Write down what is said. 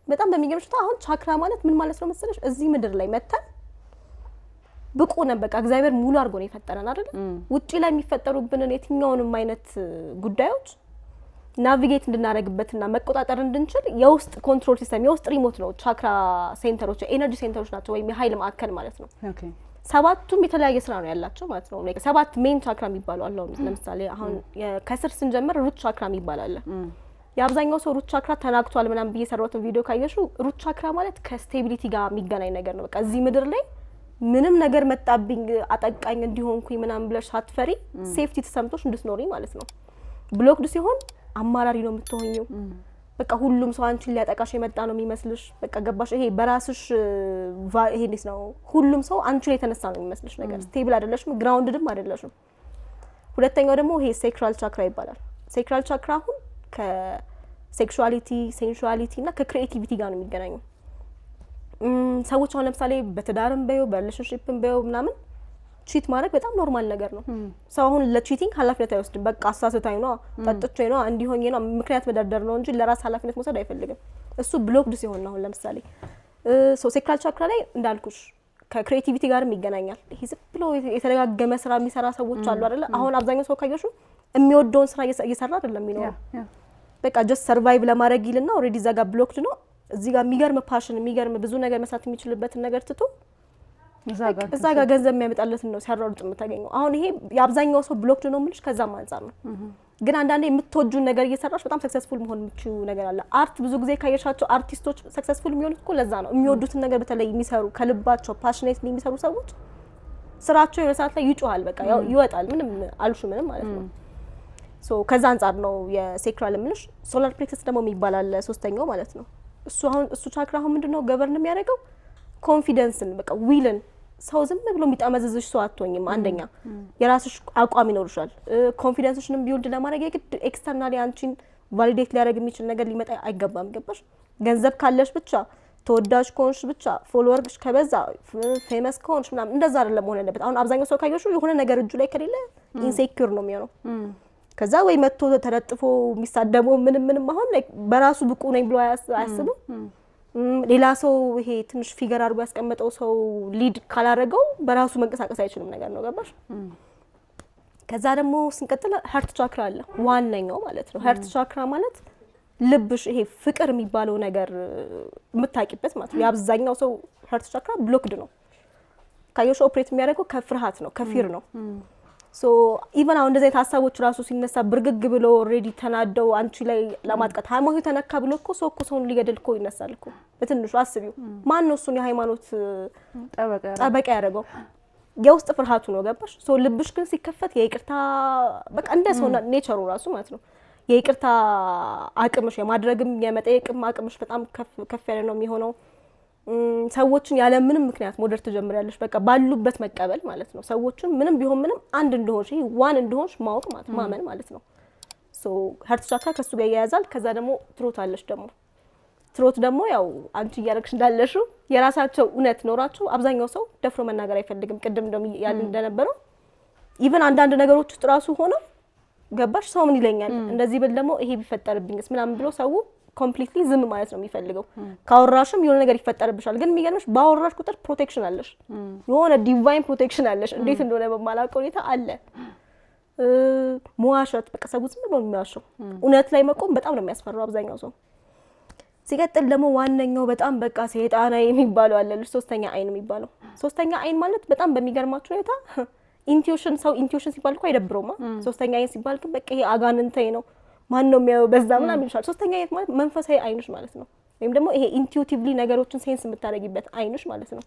በጣም በሚገርምሽ አሁን ቻክራ ማለት ምን ማለት ነው መሰለሽ እዚህ ምድር ላይ መተን ብቁ ነን በቃ እግዚአብሔር ሙሉ አድርጎ ነው የፈጠረን አይደል ውጪ ላይ የሚፈጠሩብንን የትኛውንም አይነት ጉዳዮች ናቪጌት እንድናረግበትና መቆጣጠር እንድንችል የውስጥ ኮንትሮል ሲስተም የውስጥ ሪሞት ነው ቻክራ ሴንተሮች ኤነርጂ ሴንተሮች ናቸው ወይ የኃይል ማዕከል ማለት ነው ኦኬ ሰባቱም የተለያየ ስራ ነው ያላቸው ማለት ነው ላይክ ሰባት ሜን ቻክራ የሚባሉ አሉ ለምሳሌ አሁን ከስር ስንጀምር ሩት ቻክራ የሚባል አለ ያብዛኛው ሰው ሩት ቻክራ ተናግቷል ምናምን በየሰራውት ቪዲዮ ካየሹ ሩት ቻክራ ማለት ከስቴቢሊቲ ጋር የሚገናኝ ነገር ነው በቃ እዚህ ምድር ላይ ምንም ነገር መጣብኝ አጠቃኝ እንዲሆንኩኝ ምናምን ብለሽ ሳትፈሪ ሴፍቲ ተሰምቶሽ እንድትኖሪ ማለት ነው ብሎክድ ሲሆን አማራሪ ነው የምትሆኚው በቃ ሁሉም ሰው አንቺን ሊያጠቃሽ የመጣ ነው የሚመስልሽ በቃ ገባሽ ይሄ በራስሽ ይሄ እንዴት ነው ሁሉም ሰው አንቺ ላይ ተነሳ ነው የሚመስልሽ ነገር ስቴብል አይደለሽም ግራውንድድም አይደለሽም ሁለተኛው ደግሞ ይሄ ሴክራል ቻክራ ይባላል ሴክራል ቻክራ አሁን ከሴክሹአሊቲ ሴንሹአሊቲ እና ከክሪኤቲቪቲ ጋር ነው የሚገናኘው ሰዎች አሁን ለምሳሌ በትዳርም በየው በሪሌሽንሺፕም በየው ምናምን ቺት ማድረግ በጣም ኖርማል ነገር ነው ሰው አሁን ለቺቲንግ ኃላፊነት አይወስድም በቃ አሳስታኝ ነው ጠጥቼ ነው እንዲሆኝ ነው ምክንያት መደርደር ነው እንጂ ለራስ ኃላፊነት መውሰድ አይፈልግም እሱ ብሎክድ ሲሆን ነው አሁን ለምሳሌ ሴክራል ቻክራ ላይ እንዳልኩሽ ከክሪኤቲቪቲ ጋርም ይገናኛል ይሄ ዝም ብሎ የተደጋገመ ስራ የሚሰራ ሰዎች አሉ አይደል አሁን አብዛኛው ሰው ካየሹ የሚወደውን ስራ እየሰራ አይደለም የሚኖረው በቃ ጀስት ሰርቫይቭ ለማድረግ ይልና ኦሬዲ ዛጋ ብሎክድ ነው እዚህ ጋር የሚገርም ፓሽን የሚገርም ብዙ ነገር መስራት የሚችልበትን ነገር ትቶ እዛ ጋር ገንዘብ የሚያመጣለትን ነው ሲያሯሩጥ የምታገኘው አሁን ይሄ የአብዛኛው ሰው ብሎክድ ነው ምልሽ ከዛም አንፃር ነው ግን አንዳንዴ የምትወጁን ነገር እየሰራሽ በጣም ሰክሰስፉል መሆን የምትችሉ ነገር አለ አርት ብዙ ጊዜ ካየሻቸው አርቲስቶች ሰክሰስፉል የሚሆኑት እኮ ለዛ ነው የሚወዱትን ነገር በተለይ የሚሰሩ ከልባቸው ፓሽኔትሊ የሚሰሩ ሰዎች ስራቸው የሆነ ሰዓት ላይ ይጮሃል በቃ ይወጣል ምንም አልሹ ምንም ማለት ነው ሶ ከዛ አንፃር ነው የሴክራል ምልሽ ሶላር ፕሌክሰስ ደግሞ የሚባል አለ ሶስተኛው ማለት ነው እሱ ቻክራ አሁን ምንድነው ገቨርን የሚያደርገው ኮንፊደንስን በቃ ዊልን ሰው ዝም ብሎ የሚጣመዘዝሽ ሰው አትሆኝም አንደኛ የራስሽ አቋም ይኖርሻል ኮንፊደንስሽንም ቢውልድ ለማድረግ የግድ ኤክስተርናሊ አንቺን ቫሊዴት ሊያደርግ የሚችል ነገር ሊመጣ አይገባም ገባሽ ገንዘብ ካለሽ ብቻ ተወዳጅ ኮንሽ ብቻ ፎሎወርሽ ከበዛ ፌመስ ኮንሽ ምናምን እንደዛ አይደለም መሆን ያለበት አሁን አብዛኛው ሰው ካየሹ የሆነ ነገር እጁ ላይ ከሌለ ኢንሴኪዩር ነው የሚሆነው ከዛ ወይ መጥቶ ተረጥፎ የሚሳደመው ምንም አሁን ላይ በራሱ ብቁ ነኝ ብሎ አያስብም ሌላ ሰው ይሄ ትንሽ ፊገር አድርጎ ያስቀመጠው ሰው ሊድ ካላረገው በራሱ መንቀሳቀስ አይችልም ነገር ነው ገባሽ ከዛ ደግሞ ስንቀጥል ሀርት ቻክራ አለ ዋነኛው ማለት ነው ሀርት ቻክራ ማለት ልብሽ ይሄ ፍቅር የሚባለው ነገር የምታቂበት ማለት ነው የአብዛኛው ሰው ሀርት ቻክራ ብሎክድ ነው ካየሽ ኦፕሬት የሚያደርገው ከፍርሃት ነው ከፊር ነው ሶ ኢቭን አሁን እንደዚህ ሀሳቦች ራሱ ሲነሳ ብርግግ ብሎ ኦሬዲ ተናደው አንቺ ላይ ለማጥቃት ሃይማኖት ተነካ ብሎ እኮ ሰውን ሊገድል እኮ ይነሳል እኮ በትንሹ አስቢው ማን ነው እሱን የሃይማኖት ጠበቃ ያደረገው የውስጥ ፍርሃቱ ነው ገባሽ ሶ ልብሽ ግን ሲከፈት የይቅርታ በቃ እንደ ሰው ኔቸሩ ራሱ ማለት ነው የይቅርታ አቅምሽ የማድረግም የመጠየቅም አቅምሽ በጣም ከፍ ያለ ነው የሚሆነው ሰዎችን ያለ ምንም ምክንያት ሞደር ተጀምሪያለሽ በቃ ባሉበት መቀበል ማለት ነው ሰዎችን ምንም ቢሆን ምንም አንድ እንደሆንሽ ዋን እንደሆንሽ ማወቅ ማለት ማመን ማለት ነው ሶ ሀርት ቻክራ ከሱ ጋር ያያዛል ከዛ ደግሞ ትሮት አለሽ ደግሞ ትሮት ደግሞ ያው አንቺ እያረግሽ እንዳለሽው የራሳቸው እውነት ኖራቸው አብዛኛው ሰው ደፍሮ መናገር አይፈልግም ቅድም እንደም ያል እንደነበረው ኢቭን አንዳንድ ነገሮች ውስጥ ራሱ ሆኖ ገባሽ ሰው ምን ይለኛል እንደዚህ ብል ደግሞ ይሄ ቢፈጠርብኝስ ምናምን ብሎ ሰው ኮምፕሊትሊ ዝም ማለት ነው የሚፈልገው ካወራሽም የሆነ ነገር ይፈጠርብሻል ግን የሚገርምሽ ባወራሽ ቁጥር ፕሮቴክሽን አለሽ የሆነ ዲቫይን ፕሮቴክሽን አለሽ እንዴት እንደሆነ በማላውቀው ሁኔታ አለ መዋሸት በቃ ሰው ዝም ብሎ የሚያወራው እውነት ላይ መቆም በጣም ነው የሚያስፈራው አብዛኛው ሰው ሲቀጥል ደግሞ ዋነኛው በጣም በቃ ሰይጣናዊ የሚባለው አለ ሶስተኛ አይን የሚባለው ሶስተኛ አይን ማለት በጣም በሚገርማችሁ ሁኔታ ኢንቲዩሽን ሰው ኢንቲዩሽን ሲባል እኮ አይደብረውማ ሶስተኛ አይን ሲባል ግን በቃ ይሄ አጋንንተይ ነው ማን ነው የሚያው በዛ ምናምን ይልሻል ሶስተኛ አይነት ማለት መንፈሳዊ አይንሽ ማለት ነው ወይም ደግሞ ይሄ ኢንቲዩቲቭሊ ነገሮችን ሴንስ የምታረጊበት አይንሽ ማለት ነው